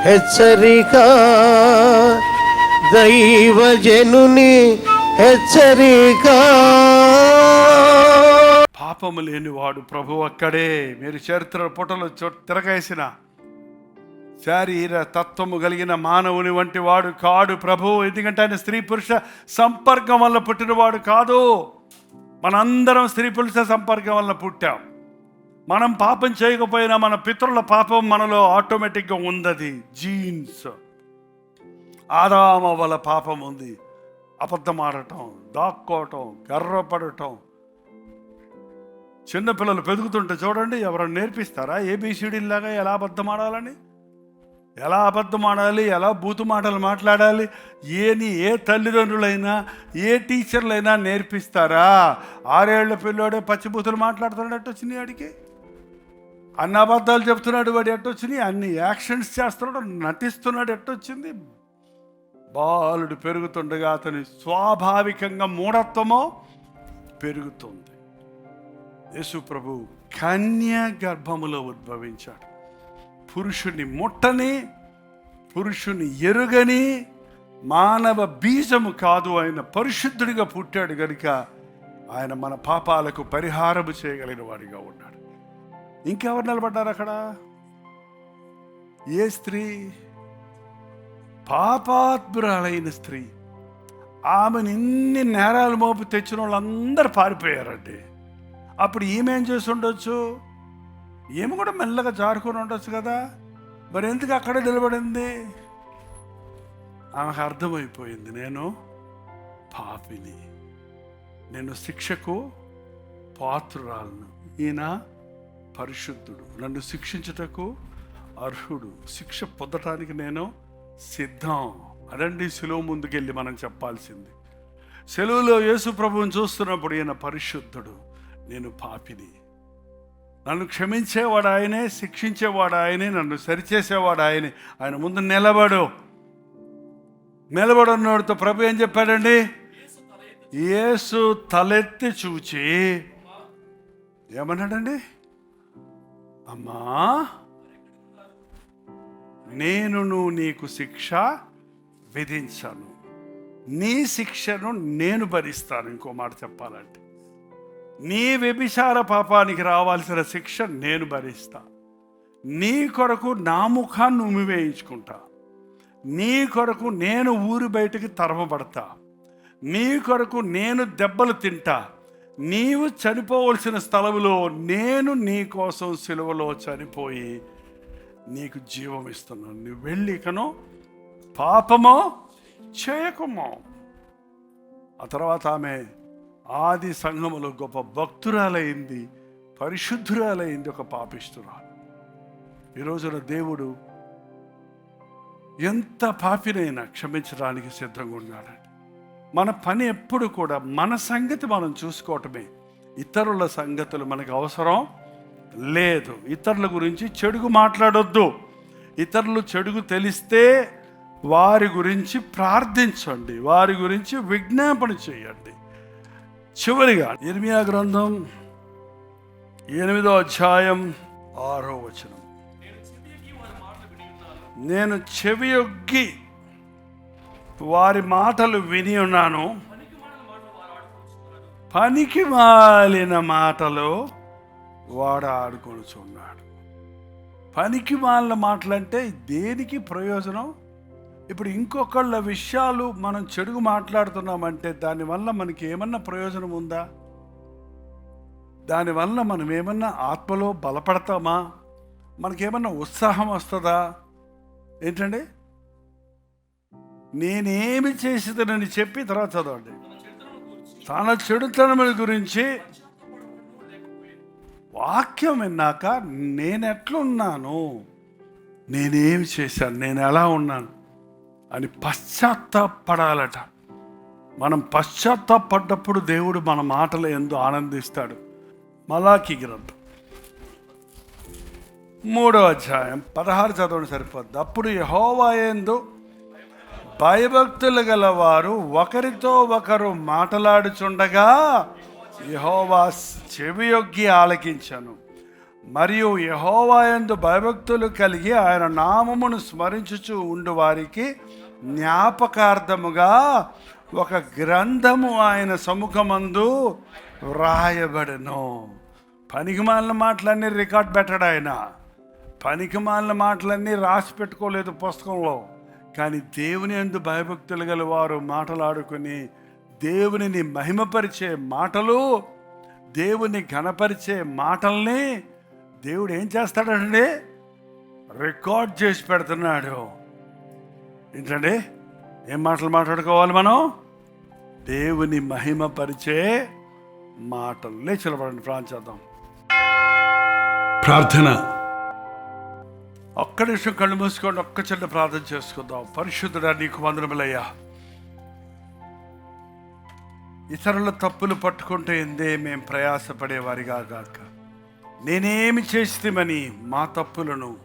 హెచ్చరిక, దైవజనుని హెచ్చరిక. పాపము లేనివాడు ప్రభు అక్కడే. మీరు చరిత్ర పుటలు తిరగేసిన శారీర తత్వము కలిగిన మానవుని వంటి వాడు కాడు ప్రభు. ఎందుకంటే ఆయన స్త్రీ పురుష సంపర్కం వల్ల పుట్టినవాడు కాదు. మనందరం స్త్రీ పురుష సంపర్కం వల్ల పుట్టాం. మనం పాపం చేయకపోయినా మన పితరుల పాపం మనలో ఆటోమేటిక్గా ఉంది. జీన్స్. ఆదాము వల్ల పాపం ఉంది. అబద్ధం ఆడటం, దాక్కోవటం, గర్వపడటం. చిన్నపిల్లలు పెరుగుతుంటే చూడండి, ఎవరైనా నేర్పిస్తారా ఏబిసిడీలాగా ఎలా అబద్ధం ఆడాలని, ఎలా అబద్ధం ఆడాలి, ఎలా బూతు మాటలు మాట్లాడాలి? ఏ తల్లిదండ్రులైనా ఏ టీచర్లైనా నేర్పిస్తారా? 6 ఏళ్ల పిల్లోడే పచ్చిబూతులు మాట్లాడుతున్నాడు ఎట్టొచ్చినాయి వాడికి, అన్ని అబద్ధాలు చెప్తున్నాడు వాడు ఎట్టొచ్చినాయి, అన్ని యాక్షన్స్ చేస్తున్నాడు, నటిస్తున్నాడు ఎట్టొచ్చింది? బాలుడు పెరుగుతుండగా అతని స్వాభావికంగా మూఢత్వమో పెరుగుతుంది. యేసు ప్రభు కన్య గర్భములో ఉద్భవించాడు. పురుషుని ముట్టని, పురుషుని ఎరుగని మానవ బీజము కాదు. ఆయన పరిశుద్ధుడిగా పుట్టాడు కనుక ఆయన మన పాపాలకు పరిహారము చేయగలిగిన వాడిగా ఉన్నాడు. ఇంకెవరు నిలబడ్డారు అక్కడ? ఏ స్త్రీ? పాపాత్మురాలైన స్త్రీ. ఆమెను ఇన్ని నేరాలు మోపు తెచ్చిన వాళ్ళందరూ పారిపోయారండి. అప్పుడు ఈమె ఏం చేసి ఉండొచ్చు? ఏమి కూడా మెల్లగా జారుకొని ఉండొచ్చు కదా. మరి ఎందుకు అక్కడే నిలబడింది? ఆమెకు అర్థమైపోయింది, నేను పాపిని, నేను శిక్షకు పాత్రురాలను. ఈయన పరిశుద్ధుడు, నన్ను శిక్షించుటకు అర్హుడు, శిక్ష పొందటానికి నేను సిద్ధం. అదండి సెలువు ముందుకెళ్ళి మనం చెప్పాల్సింది. సెలువులో యేసు ప్రభువుని చూస్తున్నప్పుడు ఈయన పరిశుద్ధుడు, నేను పాపిని, నన్ను క్షమించేవాడు ఆయనే, శిక్షించేవాడు ఆయనే, నన్ను సరిచేసేవాడు ఆయనే. ఆయన ముందు నిలబడున్నవాడితో ప్రభు ఏం చెప్పాడండి? యేసు తలెత్తి చూచి ఏమన్నాడండి? అమ్మా, నేను నీకు శిక్ష విధించాను, నీ శిక్షను నేను భరిస్తాను. ఇంకో మాట చెప్పాలంటే, నీ వ్యభిచార పాపానికి రావాల్సిన శిక్ష నేను భరిస్తా. నీ కొరకు నా ముఖాన్ని ఉమ్మివేయించుకుంటా, నీ కొరకు నేను ఊరి బయటికి తరమబడతా, నీ కొరకు నేను దెబ్బలు తింటా, నీవు చనిపోవలసిన స్థలంలో నేను నీ కోసం సిలువలో చనిపోయి నీకు జీవం ఇస్తున్నాను. నువ్వు వెళ్ళి ఇకను పాపమో చేయకుమో. ఆ తర్వాత ఆమె ఆది సంఘములో గొప్ప భక్తురాలైంది, పరిశుద్ధురాలైంది, ఒక పాపిష్ఠురాలు. ఈ రోజున దేవుడు ఎంత పాపినైనా క్షమించడానికి సిద్ధంగా ఉన్నాడండి. మన పని ఎప్పుడు కూడా మన సంగతి మనం చూసుకోవటమే. ఇతరుల సంగతులు మనకు అవసరం లేదు. ఇతరుల గురించి చెడుగు మాట్లాడొద్దు. ఇతరులు చెడుగు తెలిస్తే వారి గురించి ప్రార్థించండి, వారి గురించి విజ్ఞాపన చేయండి. చివరిగా ఇర్మియా గ్రంథం 8వ అధ్యాయం 6వ వచనం, నేను చెవియొగ్గి వారి మాటలు విని ఉన్నాను, పనికి మాలిన మాటలు వాడు ఆడుకొనుచున్నాడు. పనికి మాలిన మాటలంటే దేనికి ప్రయోజనం? ఇప్పుడు ఇంకొకళ్ళ విషయాలు మనం చెడుగు మాట్లాడుతున్నామంటే దానివల్ల మనకి ఏమన్నా ప్రయోజనం ఉందా? దానివల్ల మనం ఏమన్నా ఆత్మలో బలపడతామా? మనకేమన్నా ఉత్సాహం వస్తుందా? ఏంటండి, నేనేమి చేసేదనని చెప్పి తర్వాత చదవండి. తన చెడుతనముల గురించి వాక్యం విన్నాక నేనెట్లున్నాను, నేనేమి చేశాను, నేను ఎలా ఉన్నాను అని పశ్చాత్తాపడాలట. మనం పశ్చాత్తాపడ్డప్పుడు దేవుడు మన మాటలు ఎందు ఆనందిస్తాడు. మలాకి గ్రంథం 3వ అధ్యాయం 16 చదవడం సరిపోద్ది. అప్పుడు యెహోవా యందు భయభక్తులు గలవారు ఒకరితో ఒకరు మాట్లాడుచుండగా యెహోవా చెవియొగ్గి ఆలకించాను, మరియు యెహోవాయందు భయభక్తులు కలిగి ఆయన నామమును స్మరించుచు ఉండు వారికి జ్ఞాపకార్థముగా ఒక గ్రంథము ఆయన సముఖమందు వ్రాయబడెను. పనికిమాలిన మాటలన్నీ రికార్డ్ పెట్టాడు ఆయన. పనికిమాలిన మాటలన్నీ రాసి పెట్టుకోలేదు పుస్తకంలో. కానీ దేవుని యందు భయభక్తులు గల వారు మాటలాడుకుని దేవునిని మహిమపరిచే మాటలు, దేవుని ఘనపరిచే మాటల్ని దేవుడు ఏం చేస్తాడండి? రికార్డ్ చేసి పెడుతున్నాడు. ఏంటండి? ఏం మాటలు మాట్లాడుకోవాలి మనం? దేవుని మహిమపరిచే మాటలు. లేచి నిలబడండి, ప్రార్థన చేద్దాం. ప్రార్థన. ఒక్క నిమిషం కళ్ళు మూసుకోండి, ఒక్క చిన్న ప్రార్థన చేసుకుందాం. పరిశుద్ధుడా, నీకు వందనములయ్యా. ఇతరుల తప్పులు పట్టుకుంటే ఎందే మేము ప్రయాసపడేవారిగా గాక, నేనేమి చేస్తేమని మా తప్పులను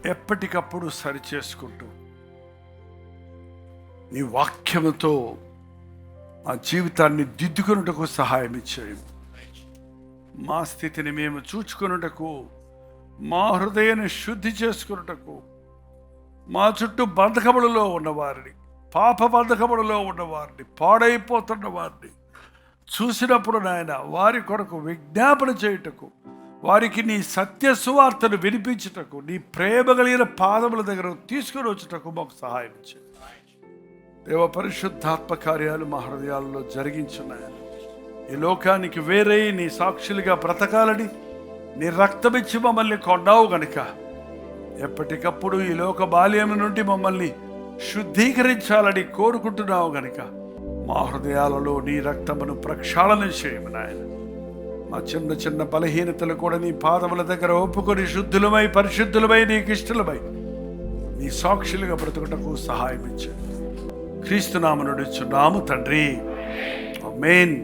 ఎప్పటికప్పుడు సరిచేసుకుంటూ నీ వాక్యముతో మా జీవితాన్ని దిద్దుకొనుటకు సహాయం ఇచ్చేయం. మా స్థితిని మేము చూచుకొనుటకు, మా హృదయాన్ని శుద్ధి చేసుకొనుటకు, మా చుట్టూ బంధకములలో ఉన్నవారిని, పాప బంధకములలో ఉన్నవారిని, పాడైపోతున్న వారిని చూసినప్పుడు నాయన వారి కొరకు విజ్ఞాపన చేయుటకు, వారికి నీ సత్య సువార్తను వినిపించుటకు, నీ ప్రేమ కలిగిన పాదముల దగ్గర తీసుకుని వచ్చుటకు మాకు సహాయం చేయి. దేవ, పరిశుద్ధాత్మ కార్యాలు మా హృదయాల్లో జరిగించున్నాయని, ఈ లోకానికి వేరే నీ సాక్షులుగా బ్రతకాలని నీ రక్తమిచ్చి మమ్మల్ని కొన్నావు గనుక ఎప్పటికప్పుడు ఈ లోక బాల్యం నుండి మమ్మల్ని శుద్ధీకరించాలని కోరుకుంటున్నావు గనుక మా హృదయాలలో నీ రక్తమును ప్రక్షాళన చేయము నాయన. మా చిన్న చిన్న బలహీనతలు కూడా నీ పాదముల దగ్గర ఒప్పుకొని శుద్ధులమై పరిశుద్ధులమై నీకు ఇష్టలమై నీ సాక్షులుగా బ్రతుకుటకు సహాయం ఇచ్చాను. క్రీస్తునామమున అడుగుచున్నాము తండ్రి, ఆమేన్.